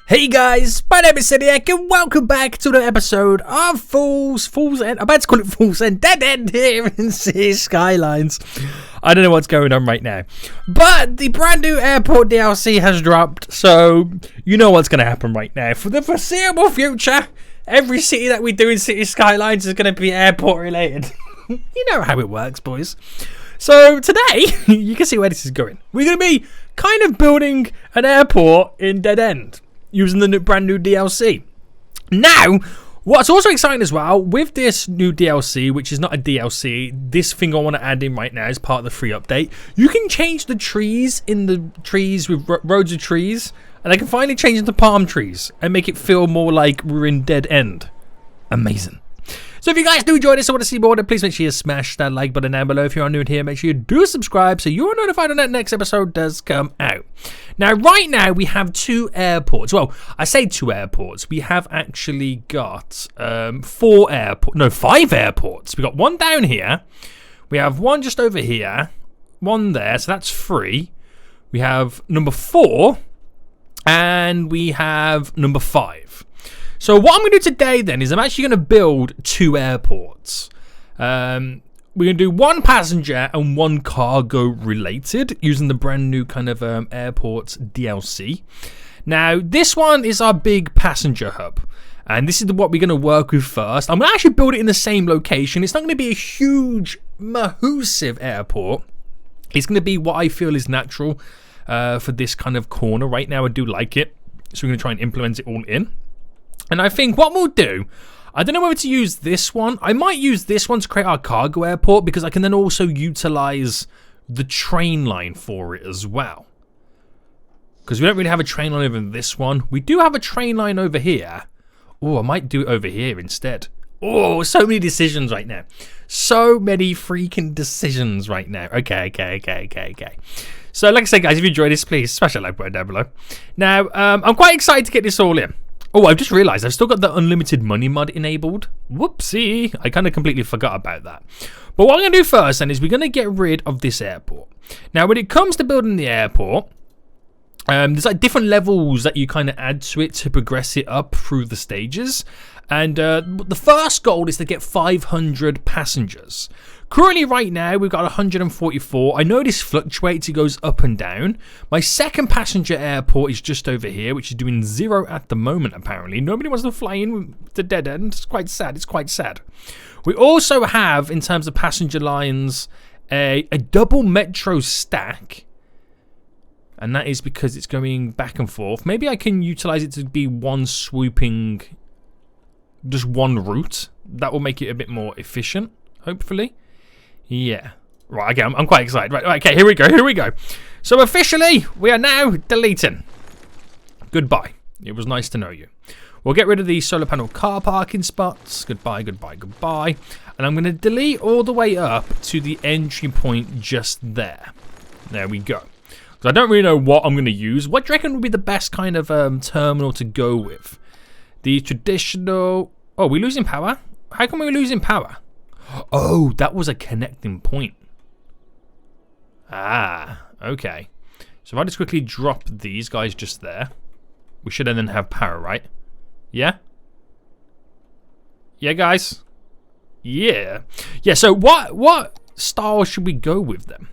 Hey guys, my name is Seniac and welcome back to the episode of Fool's End. I'm about to call it Fool's End Dead End here in Skylines. I don't know what's going on right now, but the brand new airport DLC has dropped, so you know what's going to happen right now. For the foreseeable future, every city that we do in City Skylines is going to be airport related. You know how it works, boys. So today, you can see where this is going. We're going to be kind of building an airport in Dead End, using the brand new DLC. Now, what's also exciting as well, with this new DLC, which is not a DLC, this thing I want to add in right now is part of the free update. You can change the trees in the trees with roads of trees, and I can finally change into palm trees and make it feel more like we're in Dead End. Amazing. So if you guys do enjoy this and want to see more, then please make sure you smash that like button down below. If you are new here, make sure you do subscribe so you're notified when that next episode does come out. Now, right now, we have two airports. Well, I say two airports. We have actually got 5 airports. We got one down here. We have one just over here. One there, so that's 3. We have number 4. And we have number 5. So what I'm going to do today then is I'm actually going to build 2 airports. We're going to do 1 passenger and 1 cargo related using the brand new kind of airports DLC. Now this one is our big passenger hub. And this is what we're going to work with first. I'm going to actually build it in the same location. It's not going to be a huge, massive airport. It's going to be what I feel is natural for this kind of corner right now. I do like it. So we're going to try and implement it all in. And I think what we'll do, I don't know whether to use this one. I might use this one to create our cargo airport because I can then also utilize the train line for it as well. Because we don't really have a train line over this one. We do have a train line over here. Oh, I might do it over here instead. Oh, so many decisions right now. So many freaking decisions right now. Okay. So like I said, guys, if you enjoyed this, please smash that like button down below. Now, I'm quite excited to get this all in. Oh, I've just realised I've still got the unlimited money mod enabled. Whoopsie. I kind of completely forgot about that. But what I'm going to do first then is we're going to get rid of this airport. Now, when it comes to building the airport, there's like different levels that you kind of add to it to progress it up through the stages. And the first goal is to get 500 passengers. Currently, right now, we've got 144. I know this fluctuates. It goes up and down. My second passenger airport is just over here, which is doing 0 at the moment, apparently. Nobody wants to fly in the Dead End. It's quite sad. We also have, in terms of passenger lines, a double metro stack. And that is because it's going back and forth. Maybe I can utilize it to be one swooping, just one route. That will make it a bit more efficient, hopefully. Yeah. Right, okay, I'm quite excited. Right, okay, here we go. So officially, we are now deleting. Goodbye. It was nice to know you. We'll get rid of the solar panel car parking spots. Goodbye. And I'm going to delete all the way up to the entry point just there. There we go. Because I don't really know what I'm going to use. What do you reckon would be the best kind of terminal to go with? The traditional... Oh, we're losing power? How come we're losing power? Oh, that was a connecting point. Ah, okay. So if I just quickly drop these guys just there, we should then have power, right? Yeah? Yeah, guys? Yeah. Yeah, so what style should we go with them?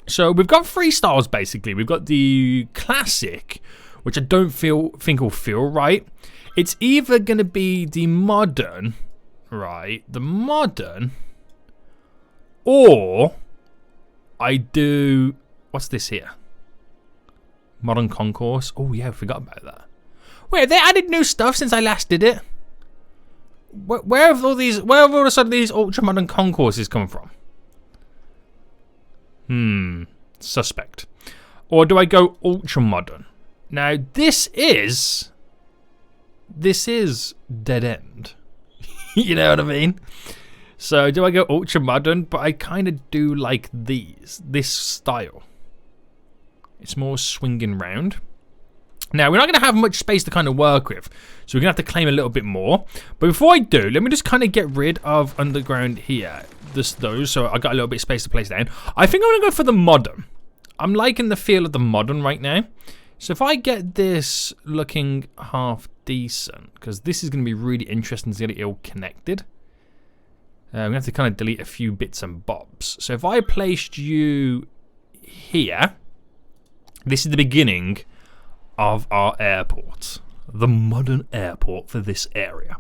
So we've got 3 styles, basically. We've got the classic, which I don't think will feel right. It's either going to be the modern... Right, the modern, or I do, what's this here? Modern Concourse. Oh yeah, I forgot about that. Wait, have they added new stuff since I last did it? Where have all of a sudden these ultra modern Concourses come from? Suspect. Or do I go ultra modern? Now this is Dead End. You know what I mean? So do I go ultra modern? But I kind of do like this style. It's more swinging round. Now, we're not going to have much space to kind of work with. So we're going to have to claim a little bit more. But before I do, let me just kind of get rid of underground here. Those. So I got a little bit of space to place down. I think I'm going to go for the modern. I'm liking the feel of the modern right now. So if I get this looking half decent, because this is going to be really interesting to get it all connected. We're going to have to kind of delete a few bits and bobs. So if I placed you here, this is the beginning of our airport. The modern airport for this area.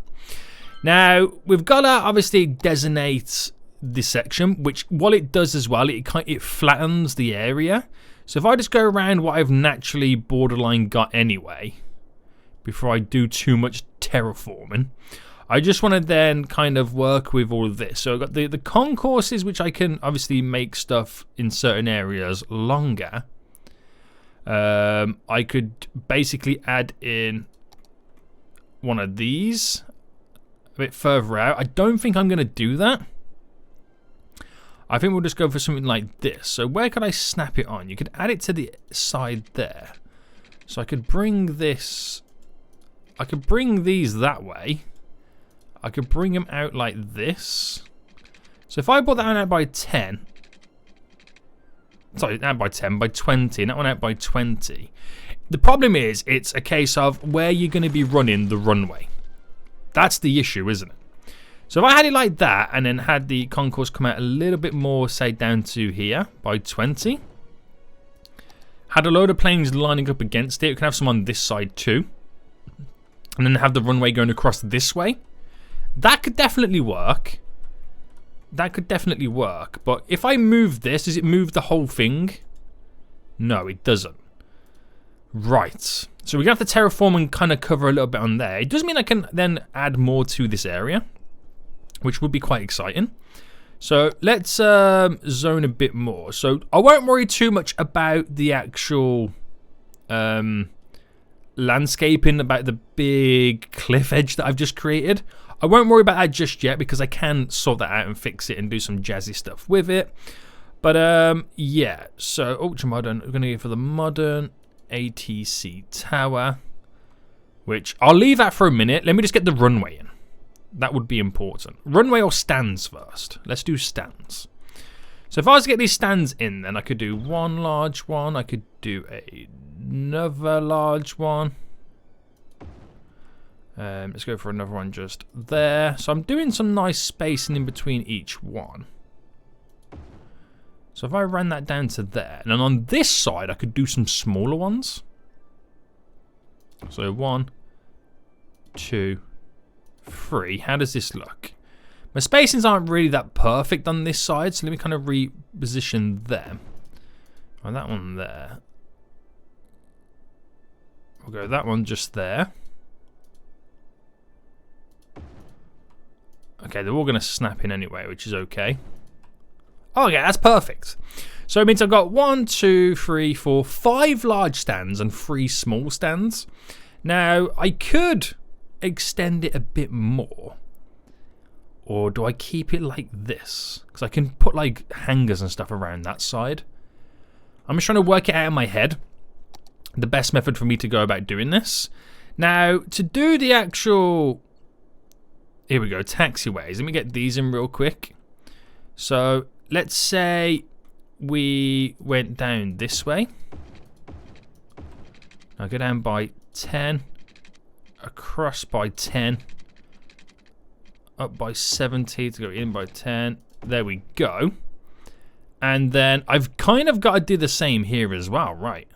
Now, we've got to obviously designate this section, which what it does as well, it flattens the area. So if I just go around what I've naturally borderline got anyway, before I do too much terraforming, I just want to then kind of work with all of this. So I've got the concourses, which I can obviously make stuff in certain areas longer. I could basically add in one of these a bit further out. I don't think I'm going to do that. I think we'll just go for something like this. So where could I snap it on? You could add it to the side there. So I could bring this... I could bring these that way. I could bring them out like this. So if I brought that one out by 10... Sorry, not by 10, by 20. And that one out by 20. The problem is, it's a case of where you're going to be running the runway. That's the issue, isn't it? So if I had it like that and then had the concourse come out a little bit more, say down to here by 20. Had a load of planes lining up against it. We can have some on this side too. And then have the runway going across this way. That could definitely work. That could definitely work. But if I move this, does it move the whole thing? No, it doesn't. Right. So we're going to have to terraform and kind of cover a little bit on there. It does mean I can then add more to this area, which would be quite exciting. So let's zone a bit more. So I won't worry too much about the actual landscaping, about the big cliff edge that I've just created. I won't worry about that just yet because I can sort that out and fix it and do some jazzy stuff with it. But yeah, so ultra modern, we're going to go for the modern ATC tower, which I'll leave that for a minute. Let me just get the runway in. That would be important. Runway or stands first? Let's do stands. So if I was to get these stands in, then I could do one large one. I could do another large one. Let's go for another one just there. So I'm doing some nice spacing in between each one. So if I ran that down to there, and then on this side I could do some smaller ones. So 1, 2, 3. How does this look? My spacings aren't really that perfect on this side, so let me kind of reposition them. Oh, that one there. We'll go that one just there. Okay, they're all going to snap in anyway, which is okay. Oh, okay, that's perfect. So it means I've got 1, 2, 3, 4, 5 large stands and 3 small stands. Now, I could extend it a bit more. Or do I keep it like this? Because I can put like hangers and stuff around that side. I'm just trying to work it out in my head. The best method for me to go about doing this. Now, to do the actual... Here we go, taxiways. Let me get these in real quick. So, let's say we went down this way. I'll go down by 10. Across by 10. Up by 70 to go in by 10. There we go. And then I've kind of got to do the same here as well, right?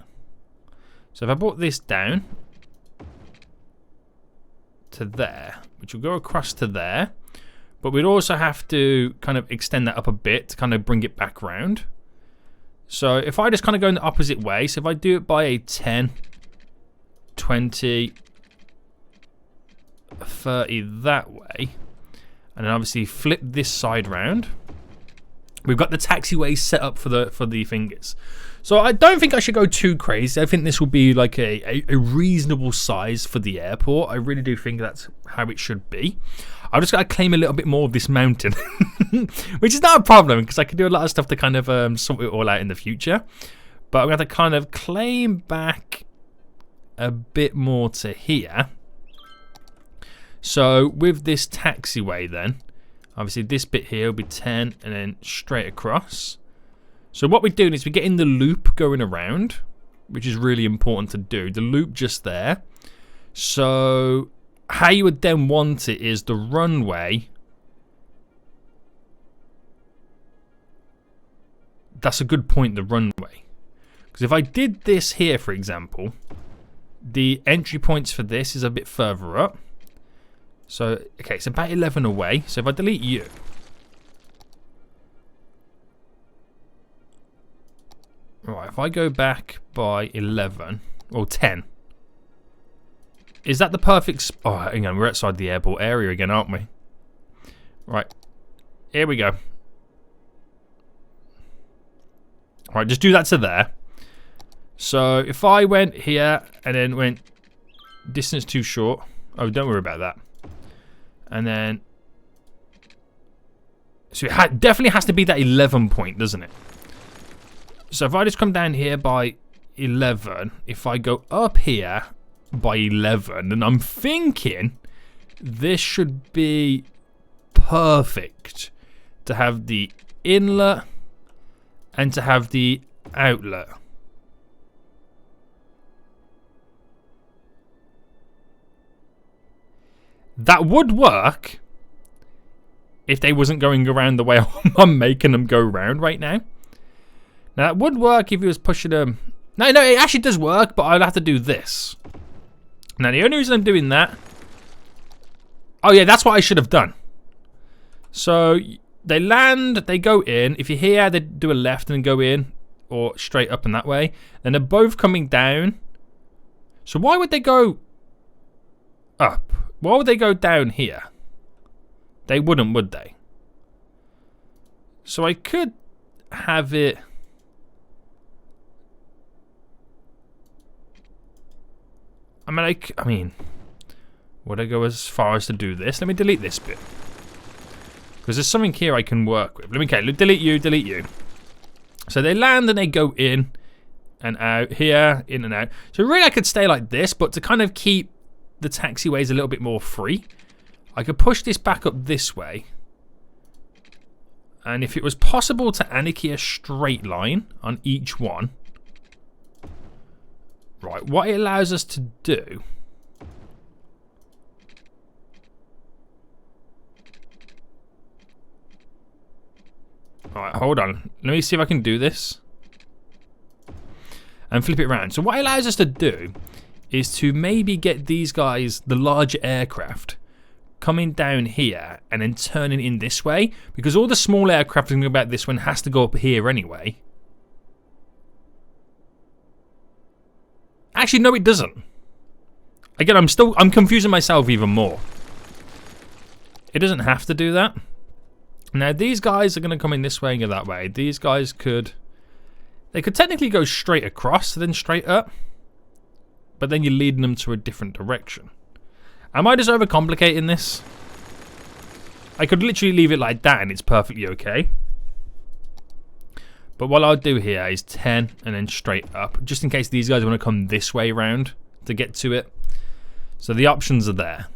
So if I brought this down to there, which will go across to there, but we'd also have to kind of extend that up a bit to kind of bring it back round. So if I just kind of go in the opposite way, so if I do it by a 10, 20, 30 that way, and then obviously flip this side round, we've got the taxiway set up for the fingers. So I don't think I should go too crazy. I think this will be like a reasonable size for the airport. I really do think that's how it should be. I've just got to claim a little bit more of this mountain, which is not a problem because I can do a lot of stuff to kind of sort it all out in the future. But I'm going to kind of claim back a bit more to here. So with this taxiway then, obviously this bit here will be 10 and then straight across. So what we're doing is we're getting the loop going around. which is really important to do. The loop just there. So how you would then want it is the runway. That's a good point, the runway. Because if I did this here, for example, the entry points for this is a bit further up. So, okay, it's about 11 away. So if I delete you. Right, if I go back by 11, or 10. Is that the perfect... Oh, hang on, we're outside the airport area again, aren't we? Right, here we go. Right, just do that to there. So if I went here and then went distance too short. Oh, don't worry about that. And then... So it definitely has to be that 11 point, doesn't it? So if I just come down here by 11, if I go up here by 11, then I'm thinking this should be perfect to have the inlet and to have the outlet. That would work if they wasn't going around the way I'm making them go around right now. Now, that would work if he was pushing them. No, it actually does work, but I'll have to do this. Now, the only reason I'm doing that... Oh, yeah, that's what I should have done. So, they land, they go in. If you're here, they do a left and go in, or straight up and that way. Then they're both coming down. So, why would they go up? Why would they go down here? They wouldn't, would they? So, I could have it... I mean, would I go as far as to do this? Let me delete this bit. Because there's something here I can work with. Okay, delete you, delete you. So they land and they go in and out, here, in and out. So really I could stay like this, but to kind of keep the taxiways a little bit more free, I could push this back up this way. And if it was possible to anarchy a straight line on each one, right, what it allows us to do... Alright, hold on. Let me see if I can do this. And flip it around. So what it allows us to do is to maybe get these guys, the larger aircraft, coming down here and then turning in this way. Because all the small aircraft thinking about this one has to go up here anyway. Actually, no, it doesn't. Again, I'm confusing myself even more. It doesn't have to do that. Now, these guys are going to come in this way and go that way. These guys could... They could technically go straight across, then straight up. But then you're leading them to a different direction. Am I just overcomplicating this? I could literally leave it like that and it's perfectly okay. But what I'll do here is 10 and then straight up. Just in case these guys want to come this way around to get to it. So the options are there.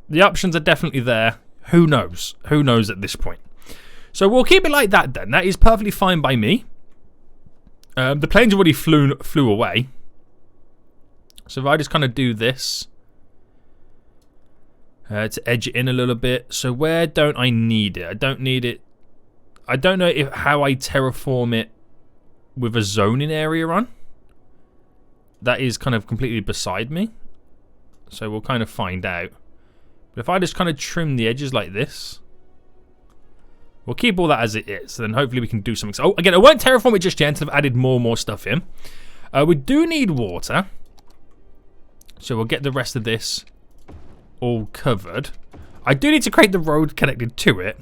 The options are definitely there. Who knows? Who knows at this point? So we'll keep it like that then. That is perfectly fine by me. The plane's already flew away. So if I just kind of do this to edge it in a little bit. So where don't I need it? I don't need it. I don't know how I terraform it with a zoning area on. That is kind of completely beside me. So we'll kind of find out. But if I just kind of trim the edges like this, we'll keep all that as it is. Then hopefully we can do something. So, again, I won't terraform it just yet until I've added more and more stuff in. We do need water. So we'll get the rest of this all covered. I do need to create the road connected to it.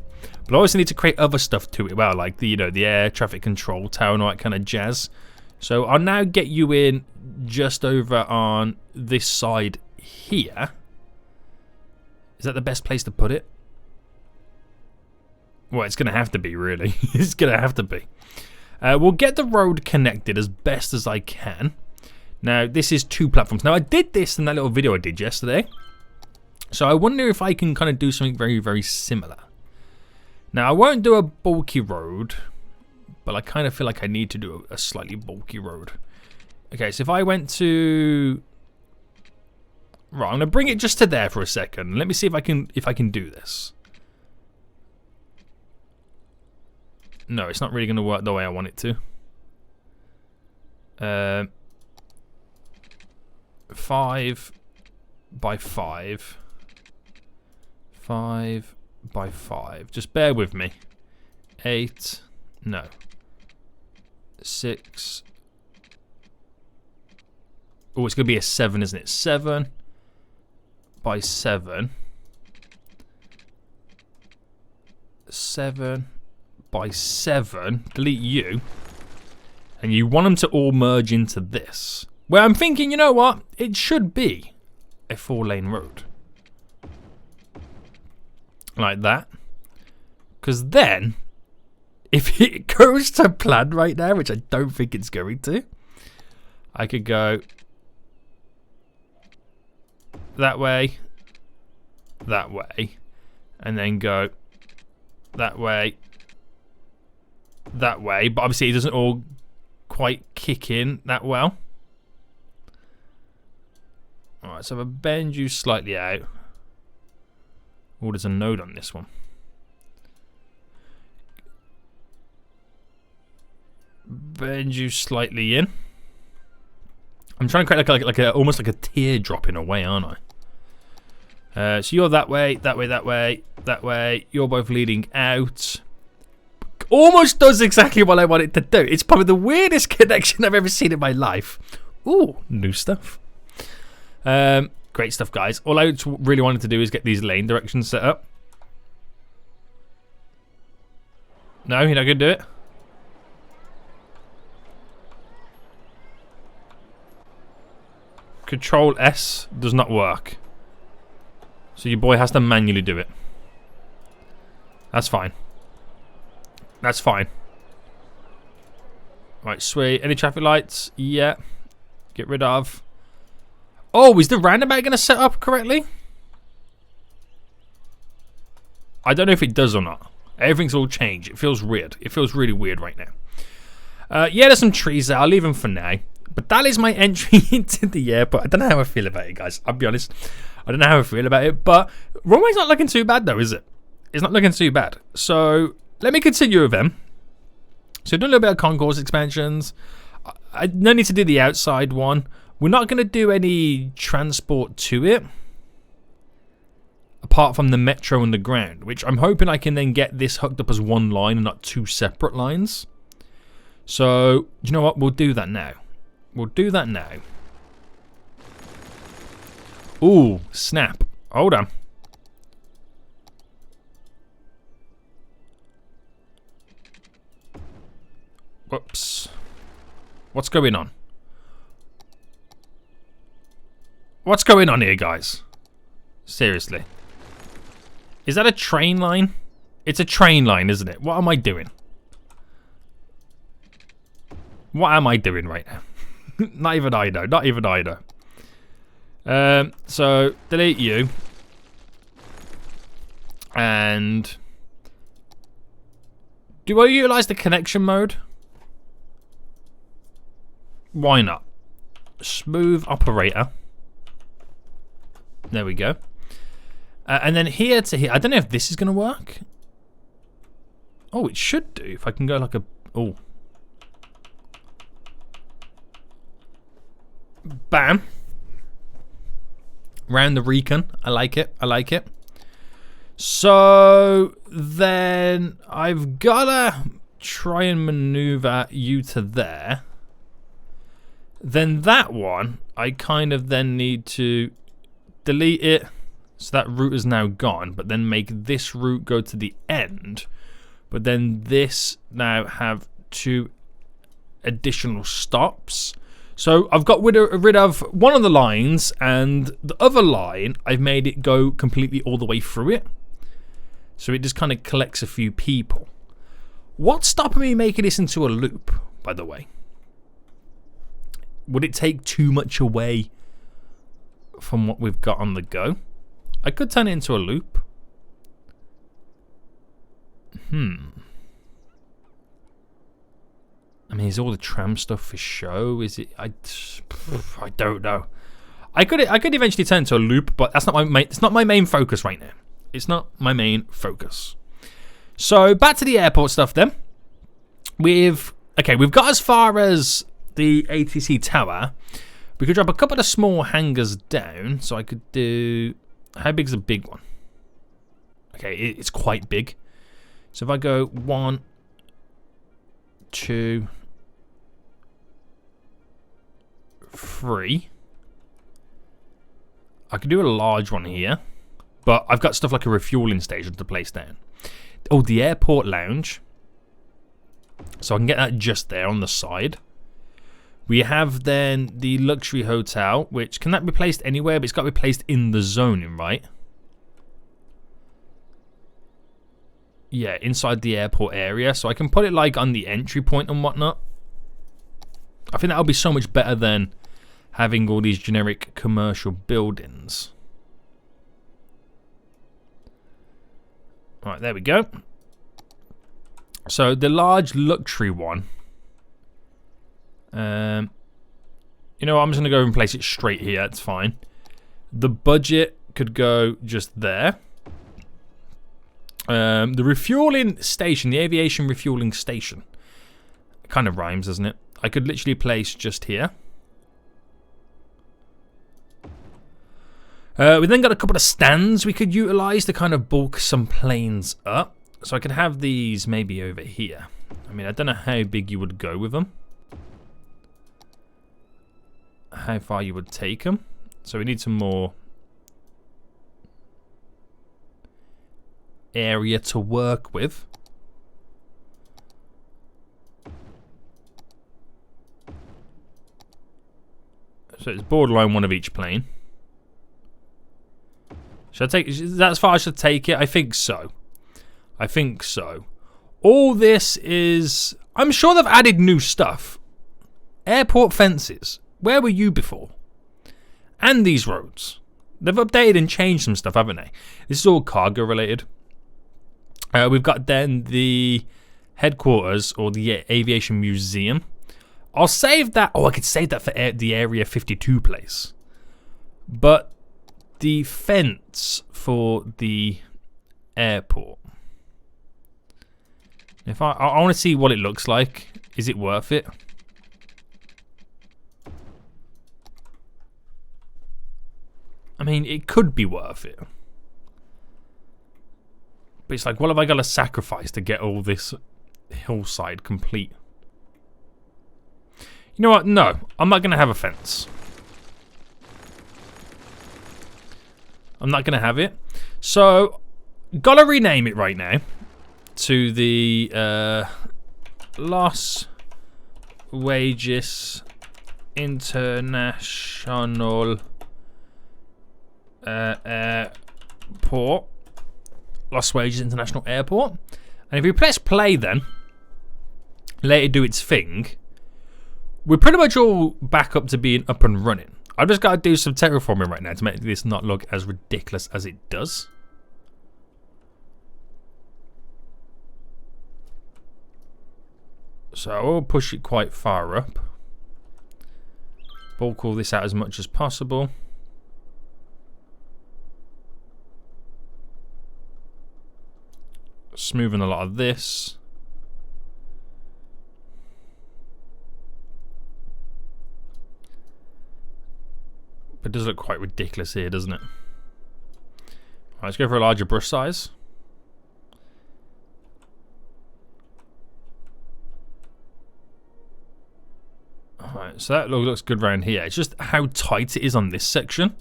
But I also need to create other stuff to it. Well, like the, the air traffic control tower and all that kind of jazz. So I'll now get you in just over on this side here. Is that the best place to put it? Well, it's going to have to be, really. It's going to have to be. We'll get the road connected as best as I can. Now, this is 2 platforms. Now, I did this in that little video I did yesterday. So I wonder if I can kind of do something very, very similar. Now, I won't do a bulky road, but I kind of feel like I need to do a slightly bulky road. Okay, so if I went to... Right, I'm going to bring it just to there for a second. Let me see if I can do this. No, it's not really going to work the way I want it to. 5 by 5. 5 by 5. Just bear with me. 8. No. 6. Oh, it's going to be a 7, isn't it? 7 by 7. 7 by 7. Delete you. And you want them to all merge into this. Well, I'm thinking, you know what? It should be a 4-lane road. Like that. Because then, if it goes to plan right now, which I don't think it's going to, I could go that way, and then go that way. But obviously it doesn't all quite kick in that well. Alright, so if I bend you slightly out. Oh, there's a node on this one. Bend you slightly in. I'm trying to create like a almost like a teardrop in a way, aren't I? So you're that way, that way, that way, that way. You're both leading out. Almost does exactly what I want it to do. It's probably the weirdest connection I've ever seen in my life. Ooh, new stuff. Great stuff, guys. All I really wanted to do is get these lane directions set up. No, you're not going to do it? Control S does not work. So your boy has to manually do it. That's fine. That's fine. Right, sweet. Any traffic lights? Yeah. Get rid of. Oh, is the roundabout going to set up correctly? I don't know if it does or not. Everything's all changed. It feels weird. It feels really weird right now. Yeah, there's some trees there. I'll leave them for now. But that is my entry into the airport. I don't know how I feel about it, guys. I'll be honest. I don't know how I feel about it. But runway's not looking too bad, though, is it? It's not looking too bad. So let me continue with them. So I've done a little bit of concourse expansions. No need to do the outside one. We're not going to do any transport to it. Apart from the metro and the ground. Which I'm hoping I can then get this hooked up as one line and not two separate lines. So, you know what? We'll do that now. We'll do that now. Ooh, snap. Hold on. Whoops. What's going on? What's going on here, guys? Seriously. Is that a train line? It's a train line, isn't it? What am I doing? What am I doing right now? Not even I know. Not even I know. So, delete you. And... do I utilize the connection mode? Why not? Smooth operator. There we go. And then here to here. I don't know if this is going to work. Oh, it should do. If I can go like a... oh. Bam. Round the recon. I like it. I like it. So then I've got to try and maneuver you to there. Then that one, I kind of then need to delete it. So that route is now gone. But then make this route go to the end. But then this now have 2 additional stops. So I've got rid of one of the lines, and the other line, I've made it go completely all the way through it. So it just kind of collects a few people. What's stopping me making this into a loop, by the way? Would it take too much away from what we've got on the go? I could turn it into a loop. I mean, is all the tram stuff for show? Is it? I don't know. I could eventually turn into a loop, but that's not it's not my main focus right now. It's not my main focus. So back to the airport stuff then. We've got as far as the ATC tower. We could drop a couple of small hangars down. So I could do... How big is a big one? Okay, it's quite big. So if I go 1, 2, 3. I could do a large one here. But I've got stuff like a refueling station to place down. Oh, the airport lounge. So I can get that just there on the side. We have then the luxury hotel, which can that be placed anywhere? But it's got to be placed in the zoning, right? Yeah, inside the airport area. So I can put it like on the entry point and whatnot. I think that'll be so much better than having all these generic commercial buildings. Right, there we go. So the large luxury one. You know what, I'm just going to go and place it straight here. It's fine. The budget could go just there. The refueling station, the aviation refueling station. It kind of rhymes, doesn't it? I could literally place just here. We then got a couple of stands we could utilise to kind of bulk some planes up. So I could have these maybe over here. I mean, I don't know how big you would go with them. How far you would take them. So we need some more area to work with. So it's borderline one of each plane. Should I take... Is that as far as I should take it? I think so. I think so. All this is... I'm sure they've added new stuff. Airport fences. Where were you before? And these roads. They've updated and changed some stuff, haven't they? This is all cargo related. We've got then the headquarters or the aviation museum. I'll save that. Oh, I could save that for the Area 52 place. But the fence for the airport. If I want to see what it looks like. Is it worth it? I mean, it could be worth it. But it's like, what have I got to sacrifice to get all this hillside complete? You know what? No, I'm not going to have a fence. I'm not going to have it. So, gotta rename it right now to the Los Wages International Airport. Los Wages International Airport. And if we press play then, let it do its thing, we're pretty much all back up to being up and running. I've just got to do some terraforming right now to make this not look as ridiculous as it does. So I will push it quite far up. Bulk all this out as much as possible. Smoothing a lot of this. But it does look quite ridiculous here, doesn't it? Alright, let's go for a larger brush size. Alright, so that looks good around here. It's just how tight it is on this section.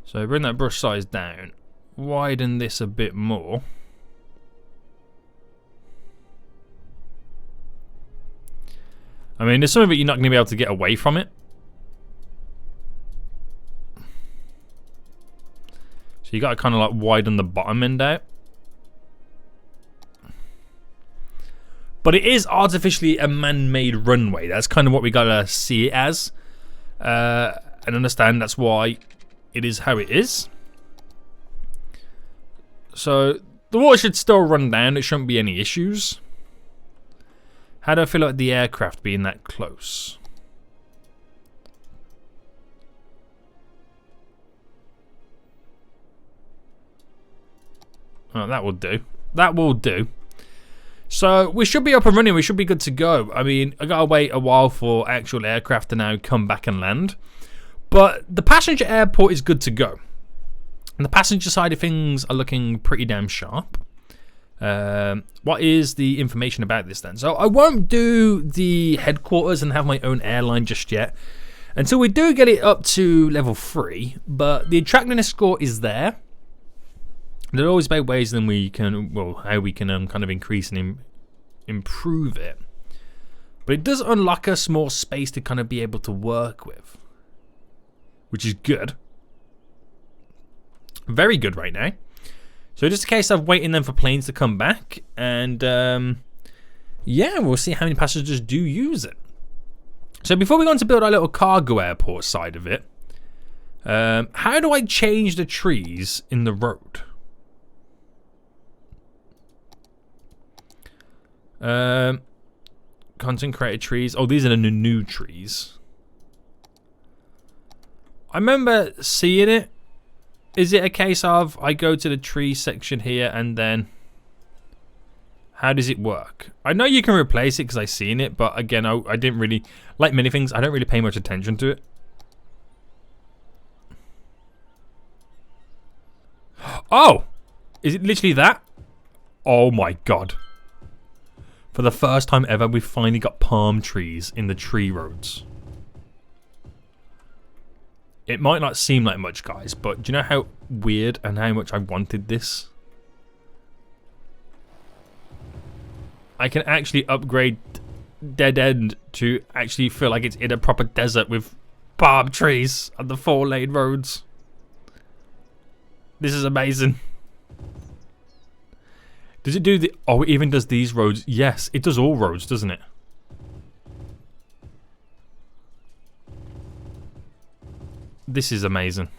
So bring that brush size down. Widen this a bit more. I mean, there's some of it you're not going to be able to get away from it. So you got to kind of like widen the bottom end out. But it is artificially a man-made runway. That's kind of what we got to see it as. And understand that's why it is how it is. So the water should still run down. There shouldn't be any issues. How do I feel like the aircraft being that close? Oh, that will do. That will do. So we should be up and running. We should be good to go. I mean, I gotta wait a while for actual aircraft to now come back and land. But the passenger airport is good to go. And the passenger side of things are looking pretty damn sharp. What is the information about this then? So I won't do the headquarters and have my own airline just yet until we do get it up to level 3. But the attractiveness score is there. There'll always be ways then we can, well, how we can kind of increase and improve it. But it does unlock us more space to kind of be able to work with, which is good. Very good right now. So just a case of waiting then for planes to come back, and yeah, we'll see how many passengers do use it. So before we go on to build our little cargo airport side of it, how do I change the trees in the road? Content created trees. Oh, these are the new trees. I remember seeing it. Is it a case of I go to the tree section here and then how does it work? I know you can replace it because I've seen it, but again, I didn't really, like many things, I don't really pay much attention to it. Oh! Is it literally that? Oh my god. For the first time ever, we've finally got palm trees in the tree roads. It might not seem like much, guys, but do you know how weird and how much I wanted this? I can actually upgrade Dead End to actually feel like it's in a proper desert with palm trees on the 4-lane roads. This is amazing. Does it do the... Oh, it even does these roads. Yes, it does all roads, doesn't it? This is amazing.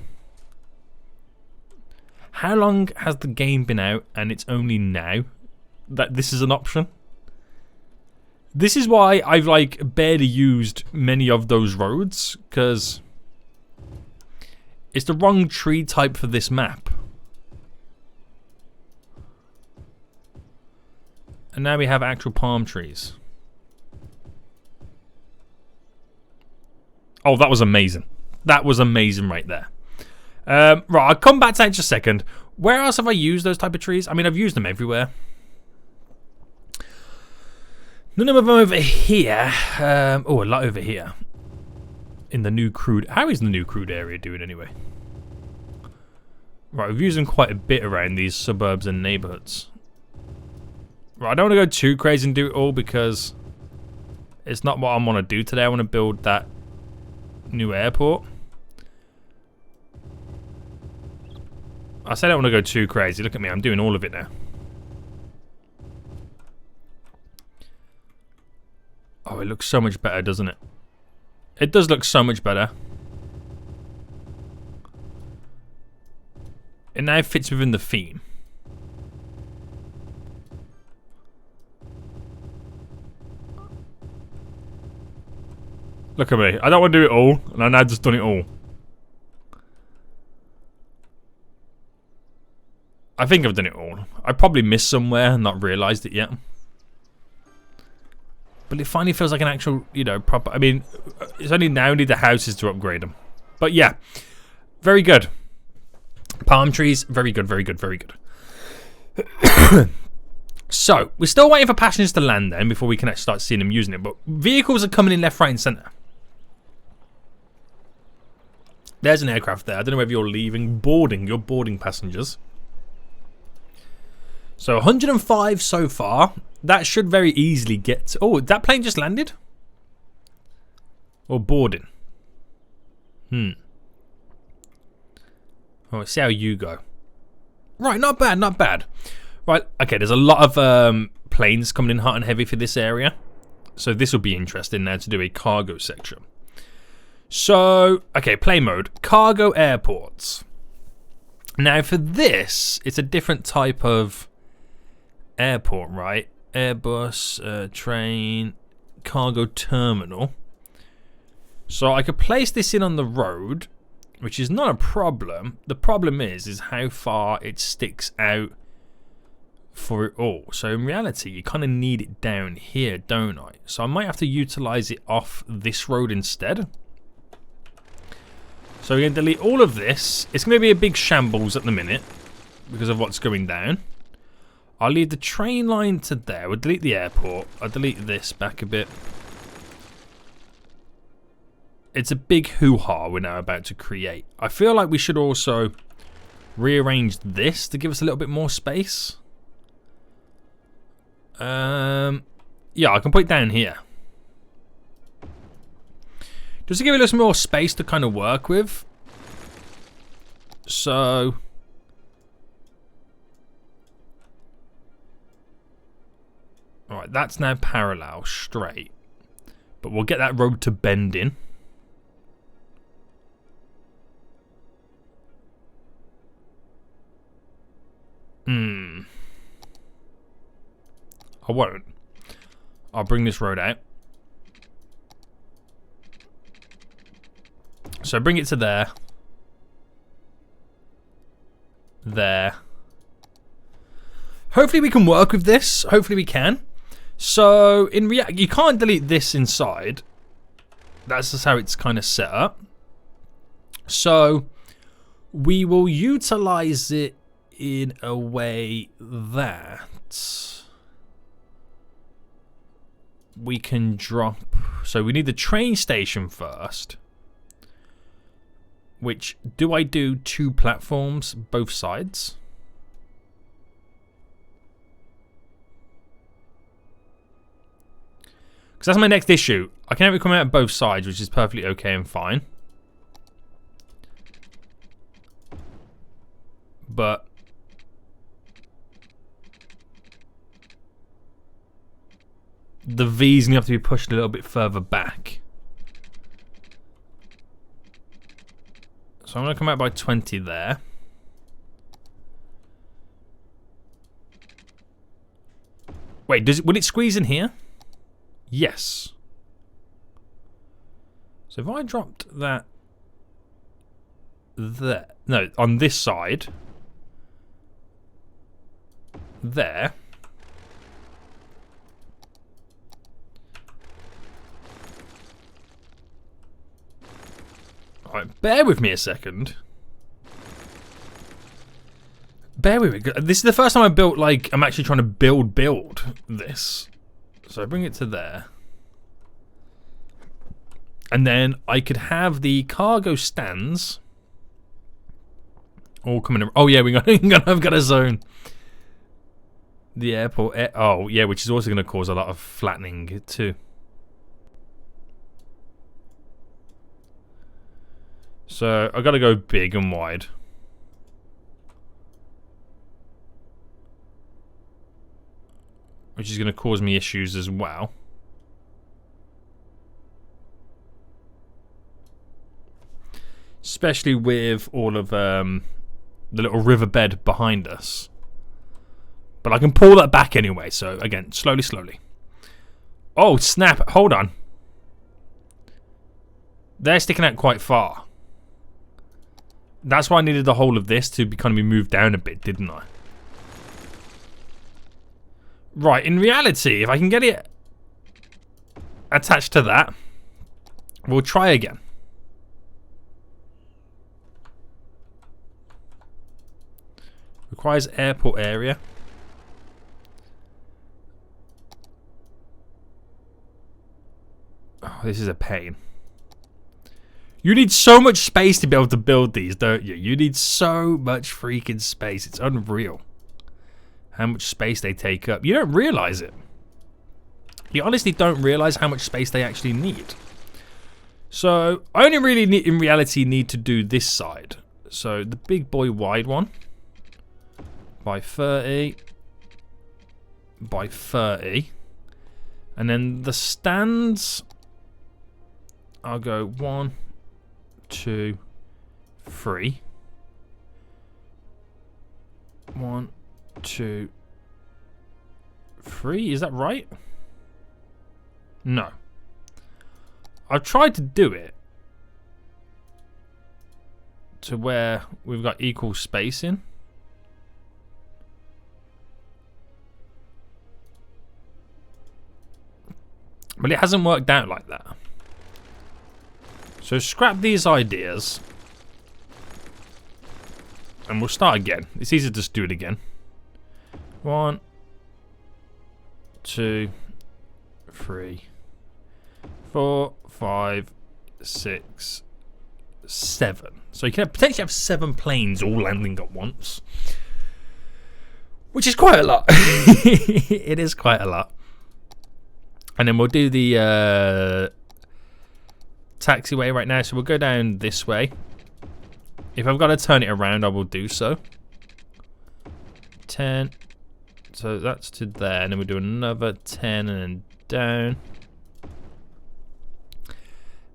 How long has the game been out and it's only now that this is an option? This is why I've like barely used many of those roads, because it's the wrong tree type for this map. And now we have actual palm trees. Oh, that was amazing. That was amazing right there. Right, I'll come back to that in just a second. Where else have I used those type of trees? I mean, I've used them everywhere. None of them over here. Oh, a lot over here. In the new crude. How is the new crude area doing anyway? Right, we've used them quite a bit around these suburbs and neighborhoods. Right, I don't want to go too crazy and do it all because it's not what I want to do today. I want to build that new airport. I said I don't want to go too crazy. Look at me, I'm doing all of it now. Oh, it looks so much better, doesn't it? It does look so much better. It now fits within the theme. Look at me. I don't want to do it all, and I've now just done it all. I think I've done it all. I probably missed somewhere and not realised it yet. But it finally feels like an actual, you know, proper... I mean, it's only now need the houses to upgrade them. But yeah, very good. Palm trees, very good, very good, very good. So, we're still waiting for passengers to land then before we can actually start seeing them using it. But vehicles are coming in left, right and centre. There's an aircraft there. I don't know whether you're leaving, boarding. You're boarding passengers. So 105 so far. That should very easily get to... Oh, that plane just landed? Or boarding? Oh, let's see how you go. Right, not bad, not bad. Right, okay, there's a lot of planes coming in hot and heavy for this area. So this will be interesting now to do a cargo section. So, okay, play mode. Cargo airports. Now for this, it's a different type of airport, right? Airbus, train, cargo terminal. So I could place this in on the road, which is not a problem. The problem is how far it sticks out for it all. So in reality, you kind of need it down here, don't I? So I might have to utilize it off this road instead. So we're going to delete all of this. It's going to be a big shambles at the minute because of what's going down. I'll leave the train line to there. We'll delete the airport. I'll delete this back a bit. It's a big hoo-ha we're now about to create. I feel like we should also rearrange this to give us a little bit more space. Yeah, I can put it down here. Just to give it a little more space to kind of work with. So... Alright, that's now parallel, straight. But we'll get that road to bend in. I won't. I'll bring this road out. So bring it to there. There. Hopefully we can work with this. Hopefully we can. So in reality, you can't delete this inside. That's just how it's kind of set up. So we will utilize it in a way that we can drop. So we need the train station first. Which, do I do 2 platforms both sides? Because that's my next issue. I can have it come out of both sides, which is perfectly okay and fine. But the V's going to have to be pushed a little bit further back. So I'm going to come out by 20 there. Wait, will it squeeze in here? Yes. So if I dropped that there, no, on this side, there. Alright, bear with me a second. Bear with me. This is the first time I built, like, I'm actually trying to build this. So I bring it to there. And then I could have the cargo stands all coming in. Oh yeah, I've got a zone. The airport. Oh yeah, which is also going to cause a lot of flattening too. So I got to go big and wide. Which is going to cause me issues as well. Especially with all of the little riverbed behind us. But I can pull that back anyway, so again, slowly. Oh, snap. Hold on. They're sticking out quite far. That's why I needed the whole of this to kind of be moved down a bit, didn't I? Right, in reality, if I can get it attached to that, we'll try again. Requires airport area. Oh, this is a pain. You need so much space to be able to build these, don't you? You need so much freaking space. It's unreal how much space they take up. You don't realize it. You honestly don't realize how much space they actually need. So I only really need, in reality, need to do this side. So the big boy wide one by 30 by 30, and then the stands, I'll go 1, 2, 3. 1, 2, 23. Is that right? No. I've tried to do it to where we've got equal spacing. But it hasn't worked out like that. So scrap these ideas. And we'll start again. It's easier to just do it again. 1, 2, 3, 4, 5, 6, 7. So you can potentially have 7 planes all landing at once. Which is quite a lot. It is quite a lot. And then we'll do the taxiway right now. So we'll go down this way. If I've got to turn it around, I will do so. 10. So that's to there. And then we'll do another 10 and then down.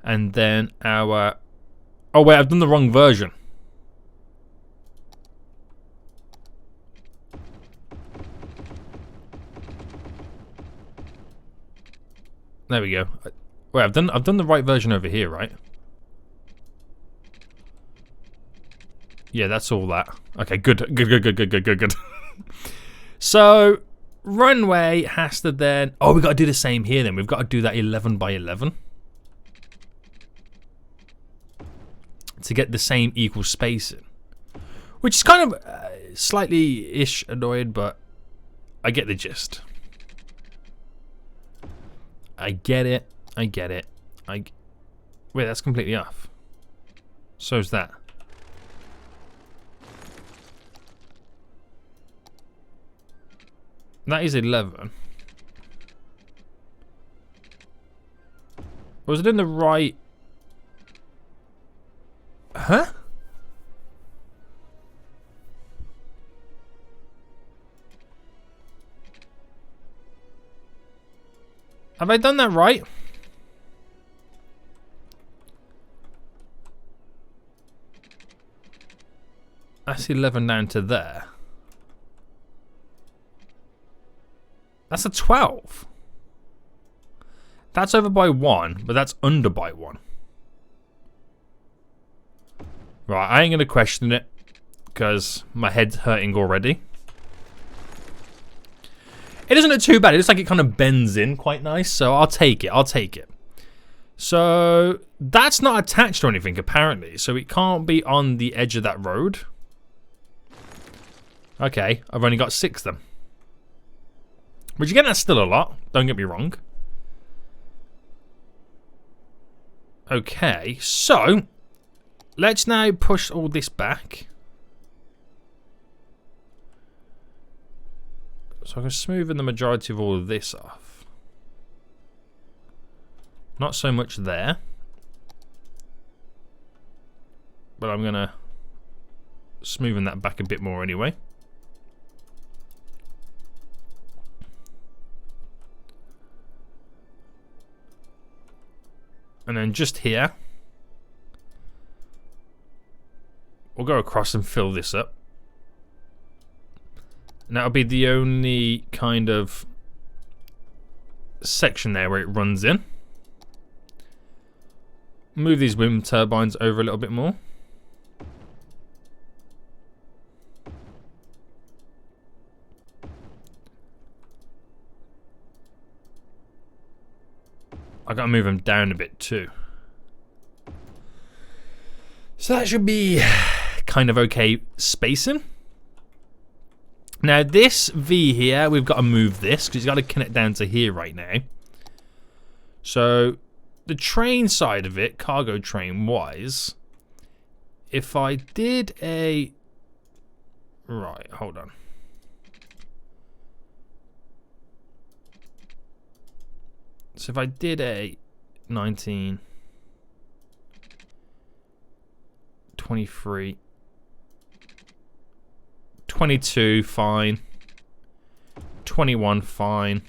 And then our... Oh, wait, I've done the wrong version. There we go. Wait, I've done the right version over here, right? Yeah, that's all that. Okay, good. So, runway has to then... Oh, we've got to do the same here then. We've got to do that 11 by 11. To get the same equal spacing. Which is kind of slightly-ish annoyed, but I get the gist. I get it. Wait, that's completely off. So's that. That is 11. Was it in the right... Huh? Have I done that right? That's 11 down to there. That's a 12. That's over by 1, but that's under by 1. Right, I ain't going to question it because my head's hurting already. It doesn't look too bad. It looks like it kind of bends in quite nice, so I'll take it. So that's not attached to anything apparently, so it can't be on the edge of that road. Okay, I've only got 6 then. Which again, that's still a lot. Don't get me wrong. Okay, so let's now push all this back. So I can smoothen the majority of all of this off. Not so much there. But I'm going to smoothen that back a bit more anyway. And then just here, we'll go across and fill this up. And that'll be the only kind of section there where it runs in. Move these wind turbines over a little bit more. I gotta move them down a bit too. So that should be kind of okay spacing. Now this V here, we've got to move this because it's got to connect down to here right now. So the train side of it, cargo train wise, if I did a... Right, hold on. So if I did a 19, 23, 22, fine. 21, fine.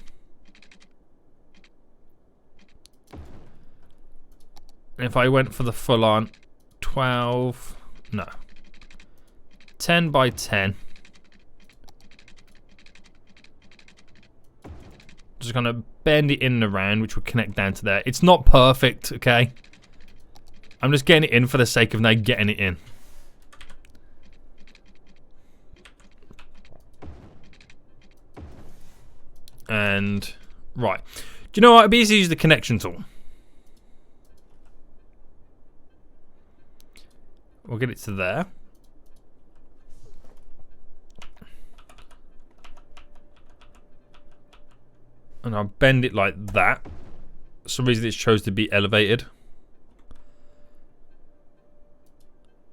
And if I went for the full on 12, no. 10 by 10. Just going to bend it in and around, which will connect down to there. It's not perfect, okay? I'm just getting it in for the sake of now getting it in. And, right. Do you know what? It'd be easy to use the connection tool. We'll get it to there. And I'll bend it like that. For some reason it chose to be elevated.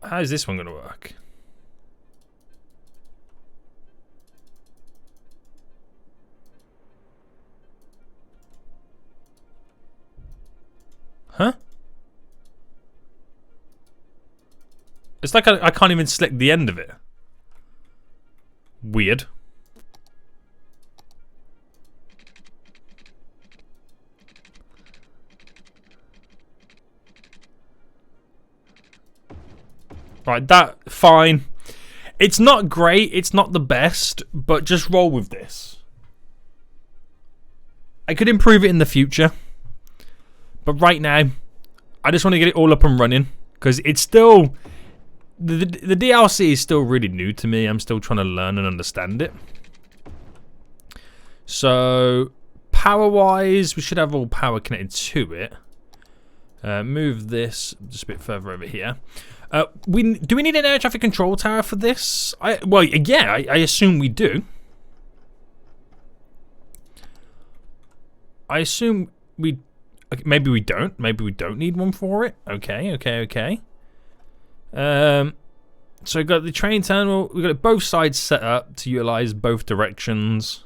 How is this one going to work? Huh? It's like I can't even select the end of it. Weird. Right, that, fine. It's not great, it's not the best, but just roll with this. I could improve it in the future. But right now, I just want to get it all up and running. Because it's still... The DLC is still really new to me. I'm still trying to learn and understand it. So, power-wise, we should have all power connected to it. Move this just a bit further over here. Do we need an air traffic control tower for this? Well, yeah, I assume we do. I assume we... Okay, maybe we don't. Maybe we don't need one for it. Okay. So we've got the train terminal. We've got both sides set up to utilize both directions.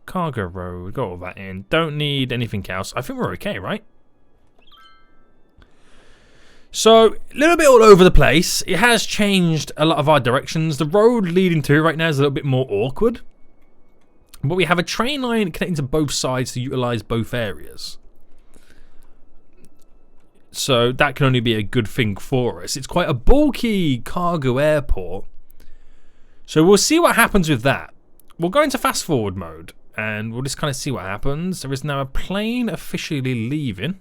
Cargo road. We've got all that in. Don't need anything else. I think we're okay, right? So, a little bit all over the place. It has changed a lot of our directions. The road leading to right now is a little bit more awkward. But we have a train line connecting to both sides to utilize both areas. So, that can only be a good thing for us. It's quite a bulky cargo airport. So, we'll see what happens with that. We'll go into fast forward mode. And we'll just kind of see what happens. There is now a plane officially leaving.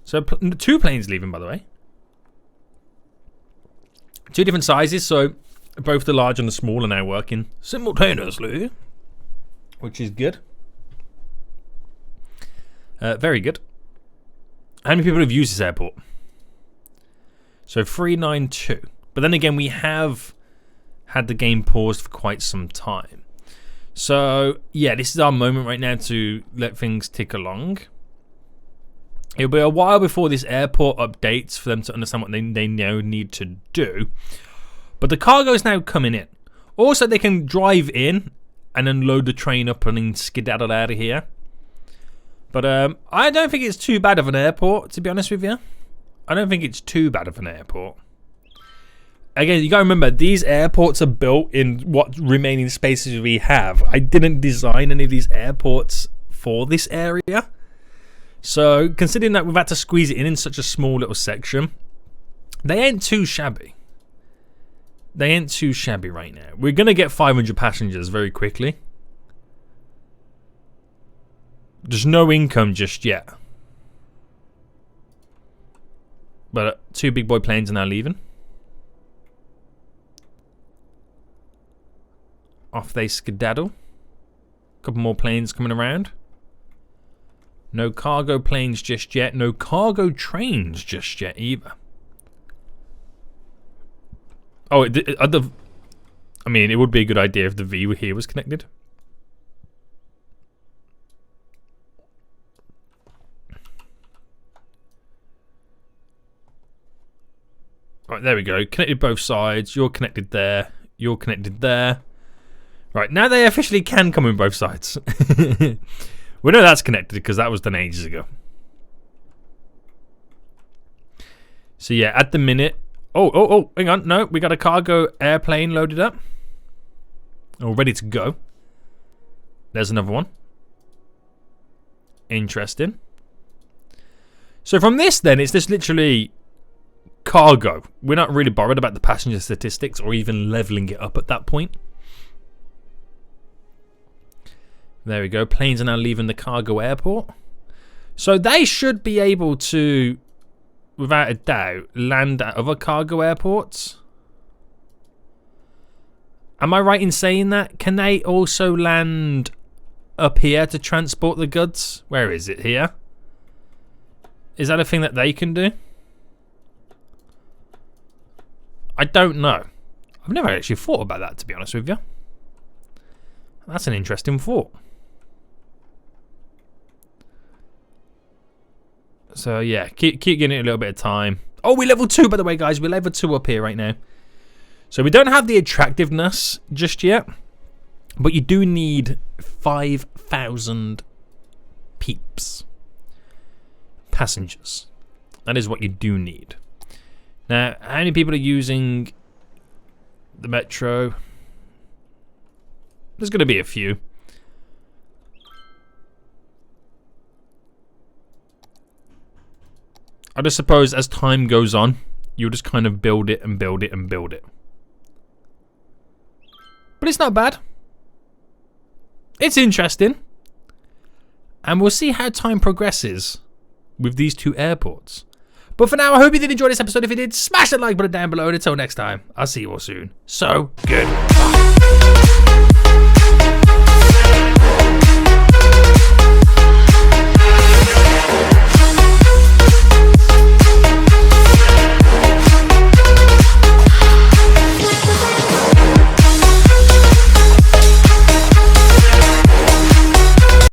So, 2 planes leaving, by the way. 2 different sizes, so both the large and the small are now working simultaneously, which is good. Very good. How many people have used this airport? So, 392. But then again, we have had the game paused for quite some time. So, yeah, this is our moment right now to let things tick along. It'll be a while before this airport updates for them to understand what they now need to do. But the cargo is now coming in. Also, they can drive in and then load the train up and then skedaddle out of here. But I don't think it's too bad of an airport, to be honest with you. I don't think it's too bad of an airport. Again, you gotta remember, these airports are built in what remaining spaces we have. I didn't design any of these airports for this area. So, considering that we've had to squeeze it in such a small little section, they ain't too shabby. They ain't too shabby right now. We're going to get 500 passengers very quickly. There's no income just yet. But 2 big boy planes are now leaving. Off they skedaddle. Couple more planes coming around. No cargo planes just yet. No cargo trains just yet either. Oh, I mean, it would be a good idea if the V here was connected. Right, there we go. Connected both sides. You're connected there. You're connected there. Right, now they officially can come in both sides. We know that's connected because that was done ages ago. So yeah, at the minute... Oh, hang on. No, we got a cargo airplane loaded up. All ready to go. There's another one. Interesting. So from this then, it's just literally cargo. We're not really bothered about the passenger statistics or even leveling it up at that point. There we go. Planes are now leaving the cargo airport. So they should be able to, without a doubt, land at other cargo airports. Am I right in saying that? Can they also land up here to transport the goods? Where is it? Here? Is that a thing that they can do? I don't know. I've never actually thought about that, to be honest with you. That's an interesting thought. So yeah, keep giving it a little bit of time. Oh, we're level 2, by the way, guys. We're level 2 up here right now. So we don't have the attractiveness just yet, but you do need 5,000 peeps. Passengers. That is what you do need. Now, how many people are using the metro? There's going to be a few. I just suppose as time goes on, you'll just kind of build it and build it and build it. But it's not bad. It's interesting. And we'll see how time progresses with these 2 airports. But for now, I hope you did enjoy this episode. If you did, smash that like button down below. And until next time, I'll see you all soon. So, goodbye.